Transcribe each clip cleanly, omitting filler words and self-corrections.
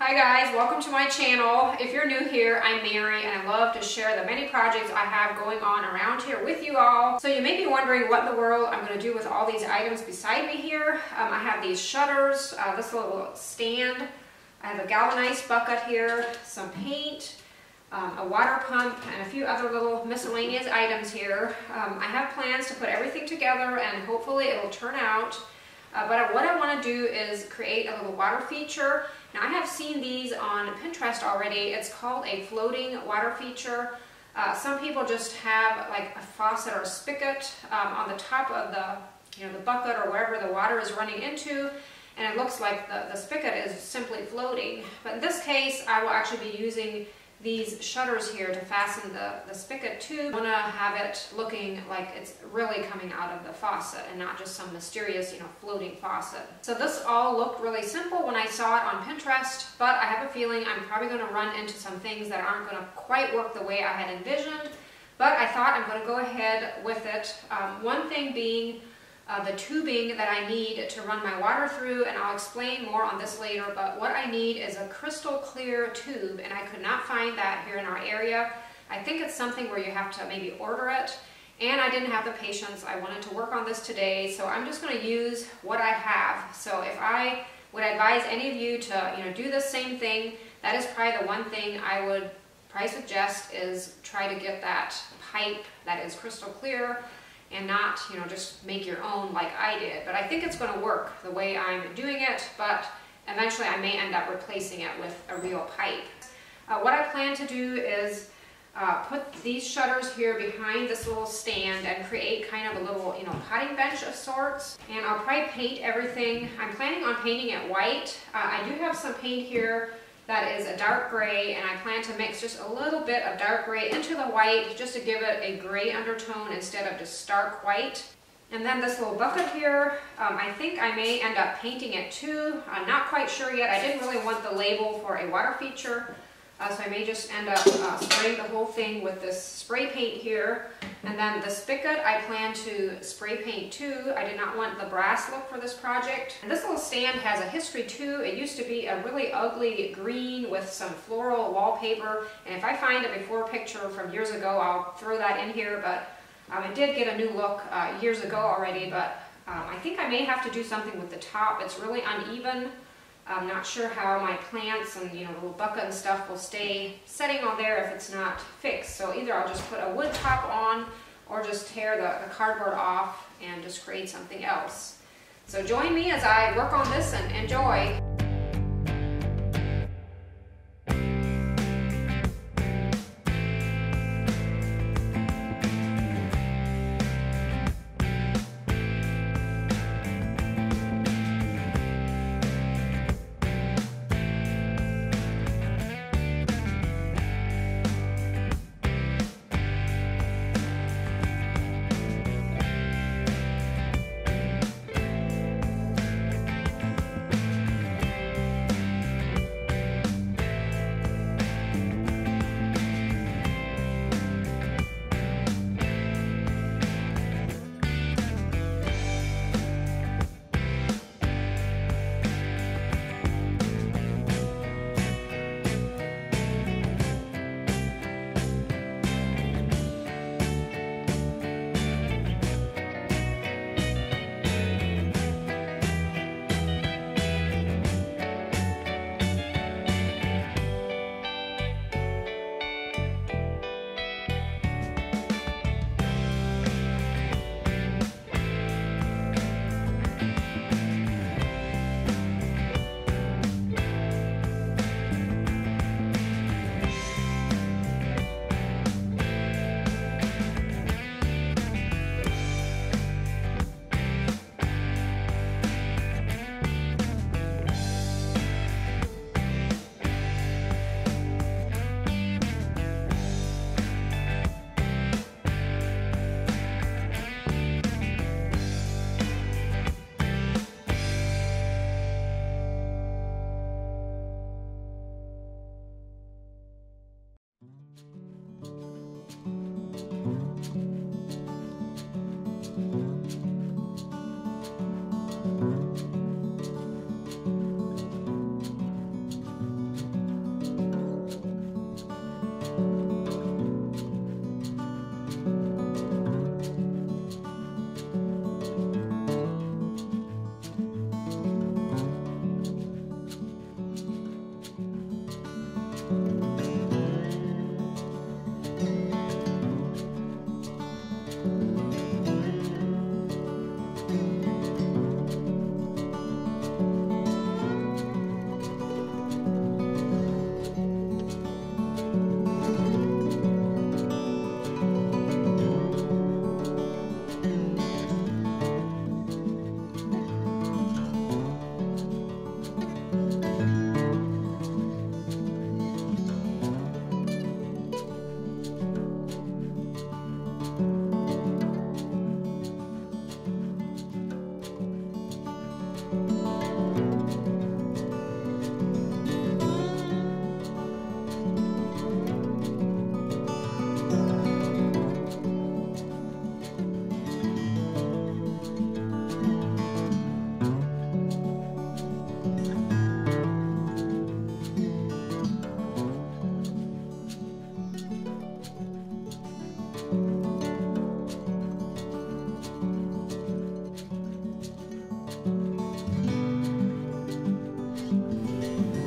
Hi guys, welcome to my channel. If you're new here, I'm Mary and I love to share the many projects I have going on around here with you all. So you may be wondering what in the world I'm going to do with all these items beside me here. I have these shutters, this little stand, I have a galvanized bucket here, some paint, a water pump, and a few other little miscellaneous items here. I have plans to put everything together and hopefully it'll turn out. But what I want to do is create a little water feature. Now I have seen these on Pinterest already. It's called a floating water feature. Some people just have like a faucet or a spigot on the top of the bucket or wherever the water is running into, and it looks like the spigot is simply floating. But in this case, I will actually be using these shutters here to fasten the spigot to. I want to have it looking like it's really coming out of the faucet and not just some mysterious, floating faucet. So this all looked really simple when I saw it on Pinterest, but I have a feeling I'm probably going to run into some things that aren't going to quite work the way I had envisioned, but I thought I'm going to go ahead with it. One thing being the tubing that I need to run my water through, and I'll explain more on this later, but what I need is a crystal clear tube, and I could not find that here in our area. I think it's something where you have to maybe order it, and I didn't have the patience. I wanted to work on this today, so I'm just going to use what I have. So if I would advise any of you to do the same thing, that is probably the one thing I would probably suggest, is try to get that pipe that is crystal clear and not, just make your own like I did. But I think it's going to work the way I'm doing it, but eventually I may end up replacing it with a real pipe. What I plan to do is put these shutters here behind this little stand and create kind of a little, potting bench of sorts. And I'll probably paint everything. I'm planning on painting it white. I do have some paint here that is a dark gray, and I plan to mix just a little bit of dark gray into the white just to give it a gray undertone instead of just stark white. And then this little bucket here, I think I may end up painting it too. I'm not quite sure yet. I didn't really want the label for a water feature, so I may just end up spraying the whole thing with this spray paint here. And then the spigot I plan to spray paint too. I did not want the brass look for this project. And this little stand has a history too. It used to be a really ugly green with some floral wallpaper, and if I find a before picture from years ago, I'll throw that in here. But it did get a new look years ago already, but I think I may have to do something with the top. It's really uneven. I'm not sure how my plants and the little bucket and stuff will stay setting on there if it's not fixed. So either I'll just put a wood top on or just tear the cardboard off and just create something else. So join me as I work on this and enjoy.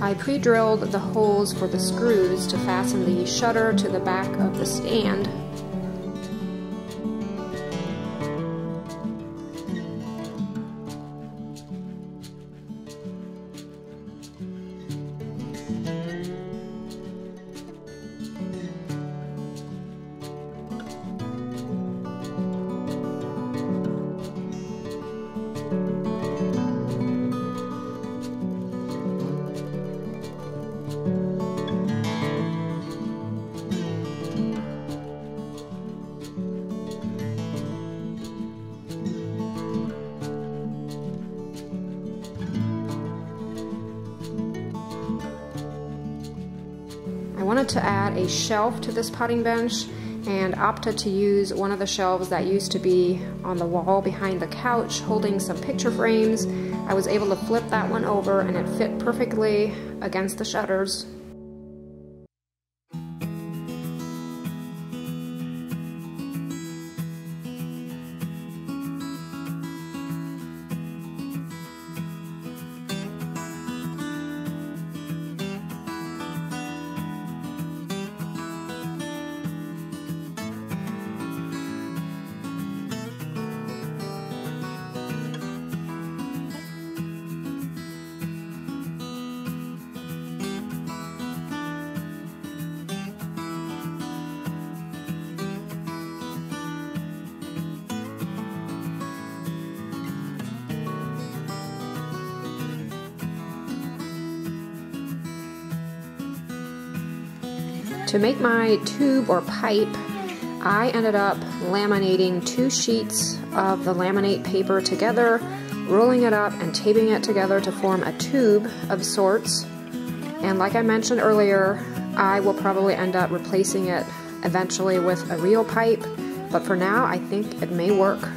I pre-drilled the holes for the screws to fasten the shutter to the back of the stand. I wanted to add a shelf to this potting bench and opted to use one of the shelves that used to be on the wall behind the couch holding some picture frames. I was able to flip that one over and it fit perfectly against the shutters. To make my tube or pipe, I ended up laminating 2 sheets of the laminate paper together, rolling it up and taping it together to form a tube of sorts. And like I mentioned earlier, I will probably end up replacing it eventually with a real pipe, but for now I think it may work.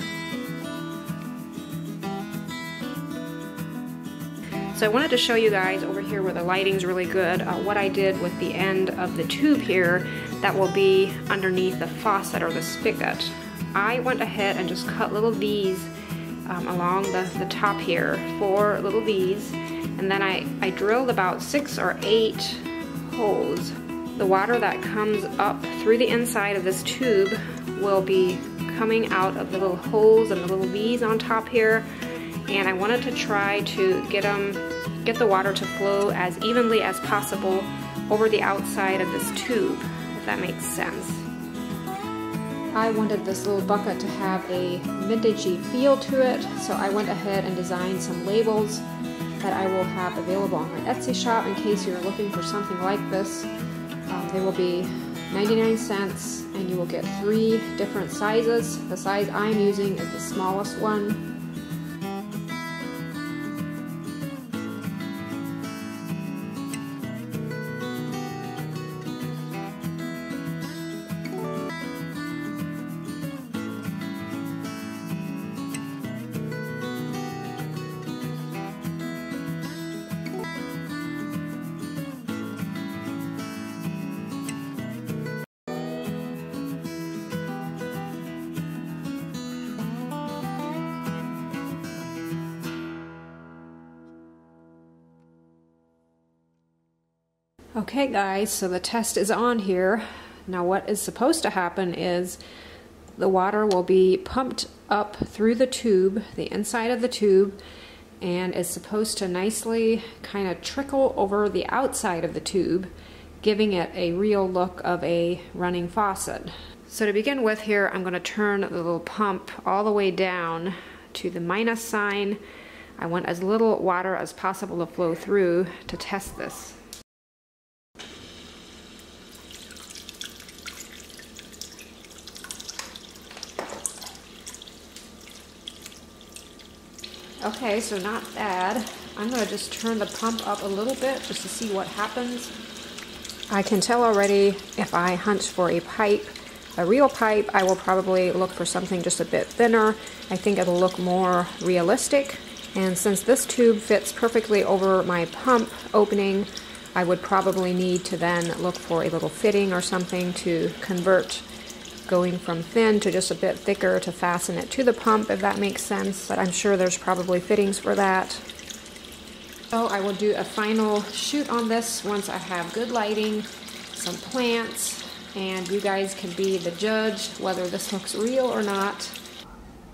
So I wanted to show you guys over here where the lighting's really good, what I did with the end of the tube here that will be underneath the faucet or the spigot. I went ahead and just cut little V's along the top here, 4 little V's, and then I drilled about 6 or 8 holes. The water that comes up through the inside of this tube will be coming out of the little holes and the little V's on top here. And I wanted to try to get the water to flow as evenly as possible over the outside of this tube, if that makes sense. I wanted this little bucket to have a vintagey feel to it, so I went ahead and designed some labels that I will have available on my Etsy shop in case you're looking for something like this. They will be 99 cents and you will get 3 different sizes. The size I'm using is the smallest one. Okay guys, so the test is on here. Now what is supposed to happen is the water will be pumped up through the tube, the inside of the tube, and is supposed to nicely kind of trickle over the outside of the tube, giving it a real look of a running faucet. So to begin with here, I'm going to turn the little pump all the way down to the minus sign. I want as little water as possible to flow through to test this. Okay, so not bad. I'm going to just turn the pump up a little bit just to see what happens. I can tell already if I hunt for a pipe, a real pipe, I will probably look for something just a bit thinner. I think it'll look more realistic. And since this tube fits perfectly over my pump opening, I would probably need to then look for a little fitting or something to convert going from thin to just a bit thicker to fasten it to the pump, if that makes sense. But I'm sure there's probably fittings for that. So I will do a final shoot on this once I have good lighting, some plants, and you guys can be the judge whether this looks real or not.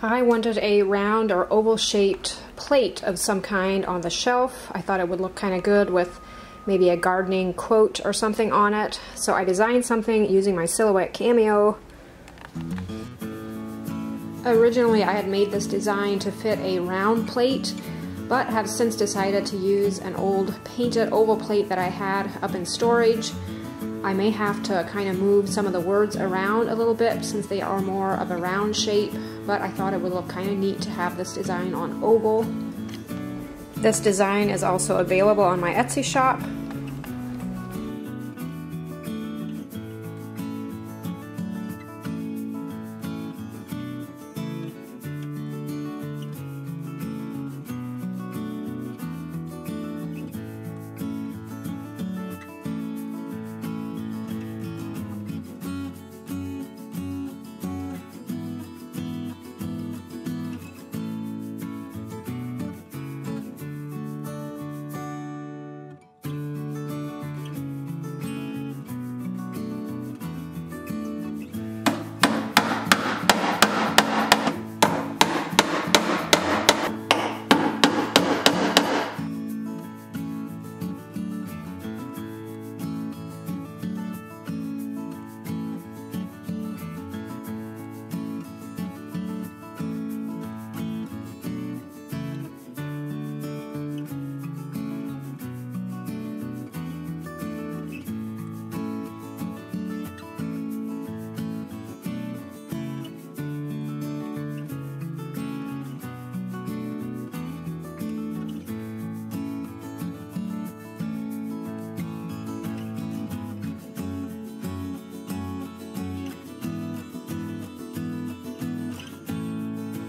I wanted a round or oval shaped plate of some kind on the shelf. I thought it would look kind of good with maybe a gardening quote or something on it. So I designed something using my Silhouette Cameo. Originally I had made this design to fit a round plate, but have since decided to use an old painted oval plate that I had up in storage. I may have to kind of move some of the words around a little bit since they are more of a round shape, but I thought it would look kind of neat to have this design on oval. This design is also available on my Etsy shop.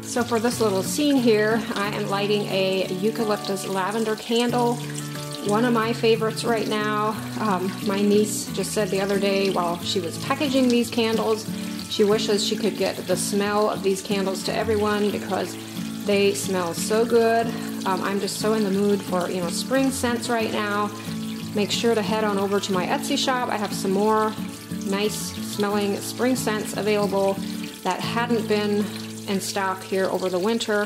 So for this little scene here, I am lighting a eucalyptus lavender candle. One of my favorites right now. My niece just said the other day while she was packaging these candles, she wishes she could get the smell of these candles to everyone because they smell so good. I'm just so in the mood for, spring scents right now. Make sure to head on over to my Etsy shop. I have some more nice smelling spring scents available that hadn't been in stock here over the winter.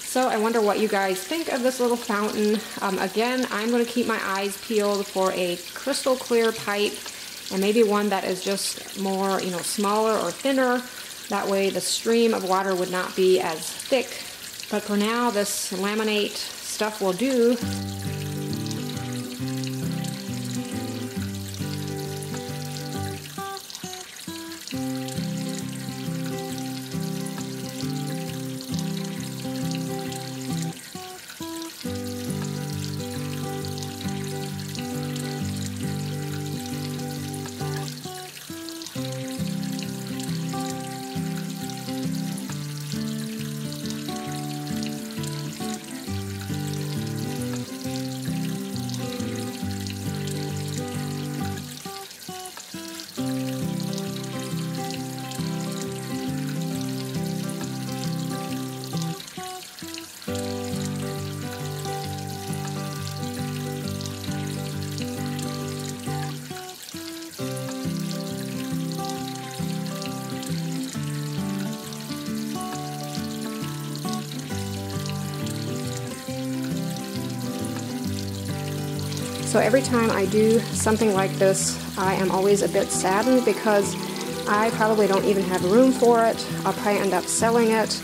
So I wonder what you guys think of this little fountain. Again, I'm going to keep my eyes peeled for a crystal clear pipe and maybe one that is just more, smaller or thinner. That way the stream of water would not be as thick. But for now, this laminate stuff will do. So every time I do something like this, I am always a bit saddened because I probably don't even have room for it. I'll probably end up selling it.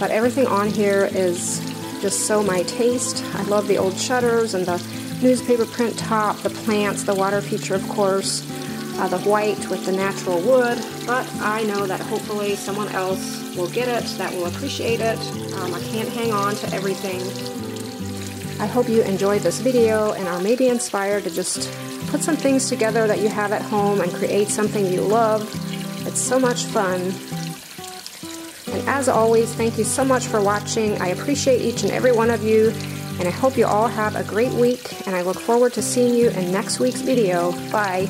But everything on here is just so my taste. I love the old shutters and the newspaper print top, the plants, the water feature, of course, the white with the natural wood. But I know that hopefully someone else will get it, that will appreciate it. I can't hang on to everything. I hope you enjoyed this video and are maybe inspired to just put some things together that you have at home and create something you love. It's so much fun. And as always, thank you so much for watching. I appreciate each and every one of you, and I hope you all have a great week, and I look forward to seeing you in next week's video. Bye.